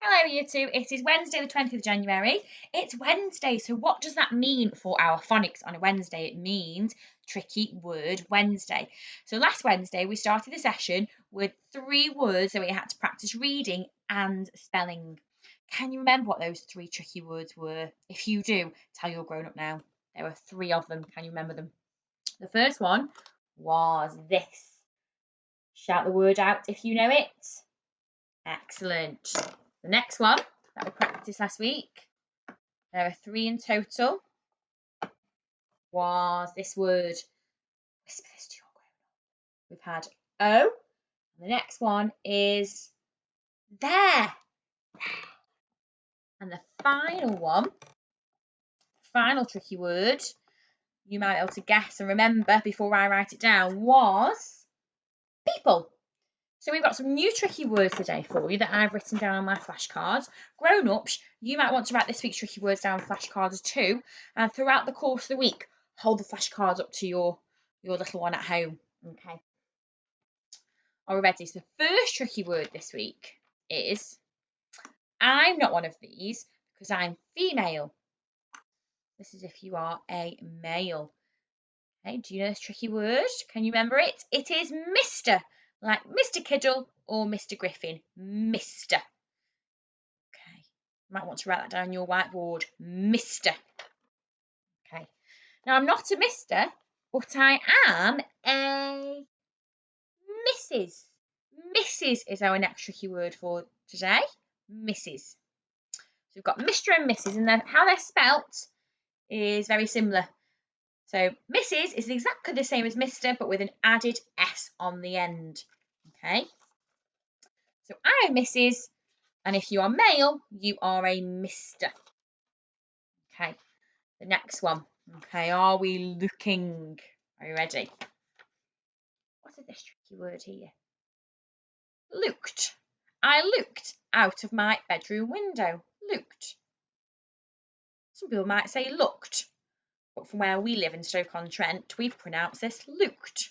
Hello, Year 2. It is Wednesday, the 20th of January. It's Wednesday, so what does that mean for our phonics on a Wednesday? It means Tricky Word Wednesday. So last Wednesday, we started the session with 3 words that we had to practice reading and spelling. Can you remember what those 3 tricky words were? If you do, tell you're grown up now. There were 3 of them. Can you remember them? The first one was this. Shout the word out if you know it. Excellent. The next one that we practiced last week, there are 3 in total, was this word. Whisper this to your grown-up. We've had O, and the next one is there. And the final one, final tricky word, you might be able to guess and remember before I write it down, was people. So we've got some new tricky words today for you that I've written down on my flashcards. Grown-ups, you might want to write this week's tricky words down on flashcards too. And throughout the course of the week, hold the flashcards up to your little one at home. Okay. Are we ready? So the first tricky word this week is, I'm not one of these because I'm female. This is if you are a male. Okay, do you know this tricky word? Can you remember it? It is Mr. Like Mr. Kiddle or Mr. Griffin. Mr. Okay, you might want to write that down on your whiteboard. Mr. Okay, now I'm not a Mr, but I am a Mrs. Mrs is our next tricky word for today. Mrs. So we've got Mr and Mrs, and then how they're spelt is very similar. So Mrs is exactly the same as Mr, but with an added S on the end. Okay. So I'm Mrs, and if you are male, you are a Mr. Okay. The next one. Okay. Are we looking? Are you ready? What is this tricky word here? Looked. I looked out of my bedroom window. Looked. Some people might say looked. But from where we live in Stoke-on-Trent, we've pronounced this looked.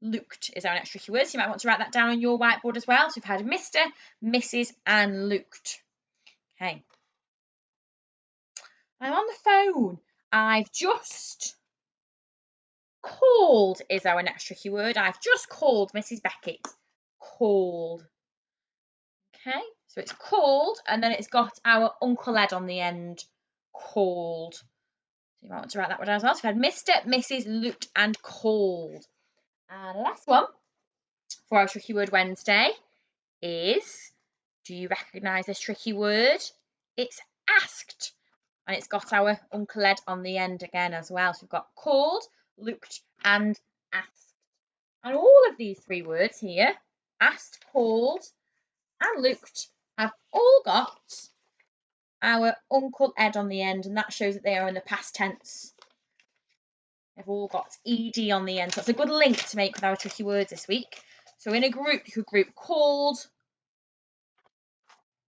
Looked is our next tricky word, so you might want to write that down on your whiteboard as well. So we've had Mr, Mrs and looked. Okay. I'm on the phone. I've just called is our next tricky word. I've just called Mrs Beckett. Called. Okay, so it's called and then it's got our Uncle Ed on the end. Called. So you might want to write that one down as well. So we've had Mr, Mrs, looked and called. And the last one for our Tricky Word Wednesday is, do you recognise this tricky word? It's asked. And it's got our Uncle Ed on the end again as well. So we've got called, looked and asked. And all of these 3 words here, asked, called and looked, have all got our Uncle Ed on the end, and that shows that they are in the past tense. They've all got ed on the end, so it's a good link to make with our tricky words this week. So in a group, you could group called,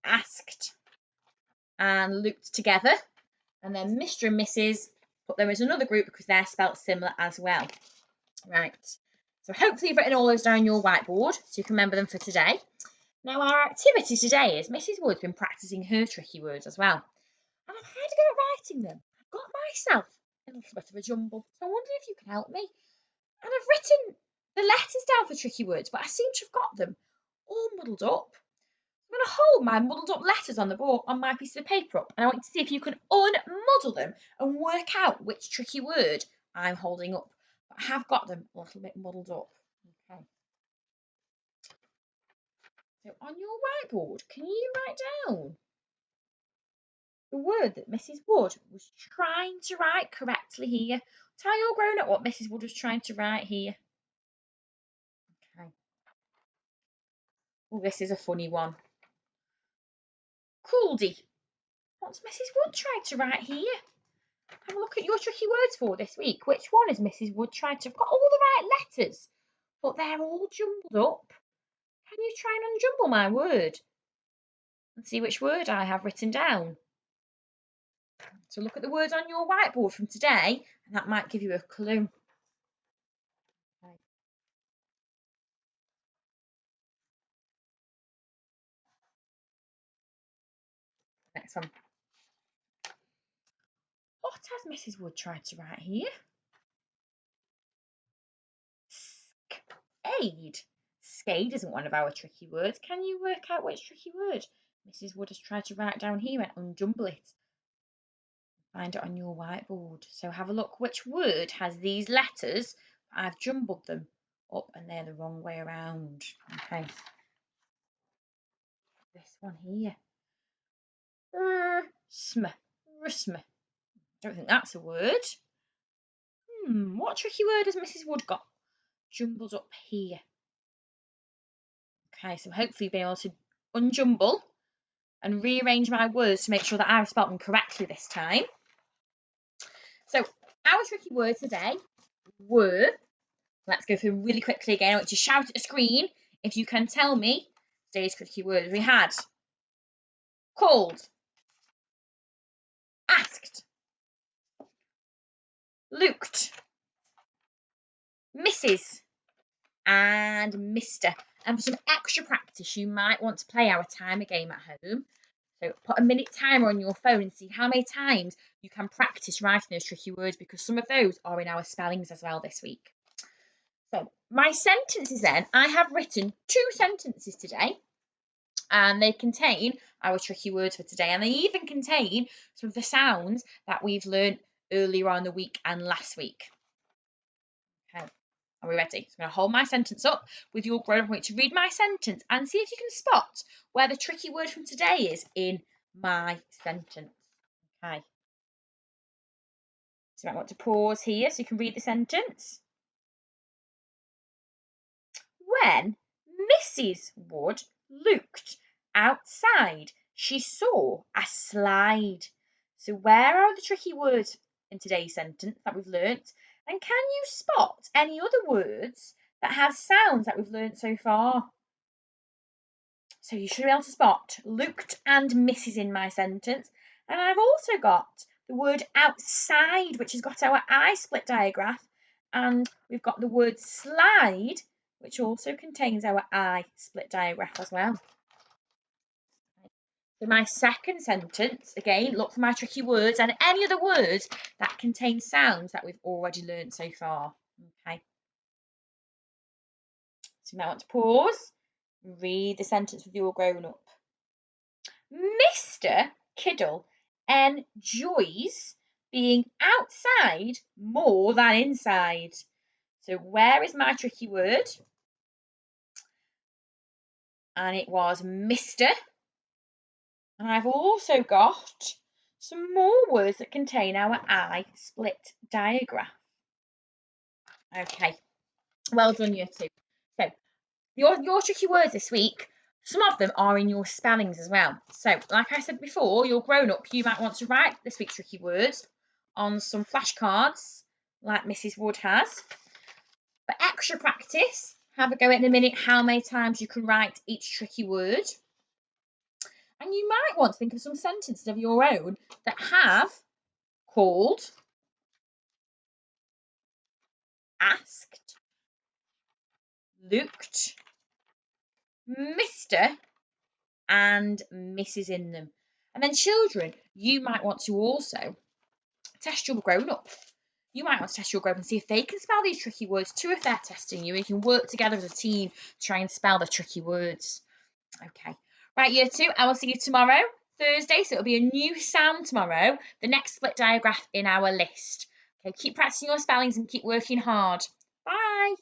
asked, and looked together, and then Mr and Mrs, put them as another group because they're spelt similar as well. Right, so hopefully you've written all those down on your whiteboard so you can remember them for today. Now our activity today is Mrs Wood's been practising her tricky words as well. And I've had to go at writing them. I've got myself a little bit of a jumble. So I wonder if you can help me. And I've written the letters down for tricky words, but I seem to have got them all muddled up. I'm going to hold my muddled up letters on the board on my piece of paper up, and I want to see if you can unmuddle them and work out which tricky word I'm holding up. But I have got them a little bit muddled up. Okay. So on your whiteboard, can you write down the word that Mrs Wood was trying to write correctly here? Tell your grown up what Mrs Wood was trying to write here. Okay. Oh, this is a funny one. Cooldy. What's Mrs Wood trying to write here? Have a look at your tricky words for this week. Which one is Mrs Wood trying to? I've got all the right letters, but they're all jumbled up. Can you try and unjumble my word and see which word I have written down? So look at the words on your whiteboard from today, and that might give you a clue. Okay. next one. What has Mrs. Wood tried to write here? Skade. Skade isn't one of our tricky words. Can you work out which tricky word Mrs. Wood has tried to write down here and unjumble it? Find it on your whiteboard. So have a look which word has these letters. I've jumbled them up and they're the wrong way around. Okay. This one here. Rusm. Don't think that's a word. What tricky word has Mrs. Wood got jumbled up here? Okay, so hopefully you'll be able to unjumble and rearrange my words to make sure that I've spelt them correctly this time. So our tricky words today were, let's go through really quickly again. I want you to shout at the screen if you can tell me today's tricky words. We had called, asked, looked, Mrs. and Mr. And for some extra practice, you might want to play our timer game at home. So put a minute timer on your phone and see how many times you can practice writing those tricky words, because some of those are in our spellings as well this week. So my sentences then, I have written 2 sentences today, and they contain our tricky words for today, and they even contain some of the sounds that we've learned earlier on in the week and last week. Okay. Are we ready? So I'm going to hold my sentence up with your grown-up point to read my sentence and see if you can spot where the tricky word from today is in my sentence. Okay. So I want to pause here so you can read the sentence. When Mrs. Wood looked outside, she saw a slide. So where are the tricky words in today's sentence that we've learnt? And can you spot any other words that have sounds that we've learnt so far? So you should be able to spot looked and Mrs. in my sentence. And I've also got the word outside, which has got our I split diagraph. And we've got the word slide, which also contains our I split diagraph as well. So my second sentence, again, look for my tricky words and any other words that contain sounds that we've already learned so far. Okay. So now I want to pause, read the sentence with your grown up. Mr. Kiddle enjoys being outside more than inside. So where is my tricky word? And it was Mr. And I've also got some more words that contain our I split diagraph. Okay, well done, year 2. So your tricky words this week, some of them are in your spellings as well. So like I said before, you're grown up, you might want to write this week's tricky words on some flashcards like Mrs. Wood has. For extra practice, have a go in a minute how many times you can write each tricky word. And you might want to think of some sentences of your own that have called, asked, looked, Mr. and Mrs. in them. And then children, you might want to also test your grown-up. You might want to test your grown-up and see if they can spell these tricky words too if they're testing you. You can work together as a team to try and spell the tricky words. Okay. Right, year 2, I will see you tomorrow, Thursday, so it'll be a new sound tomorrow, the next split diagraph in our list. Okay, keep practicing your spellings and keep working hard. Bye.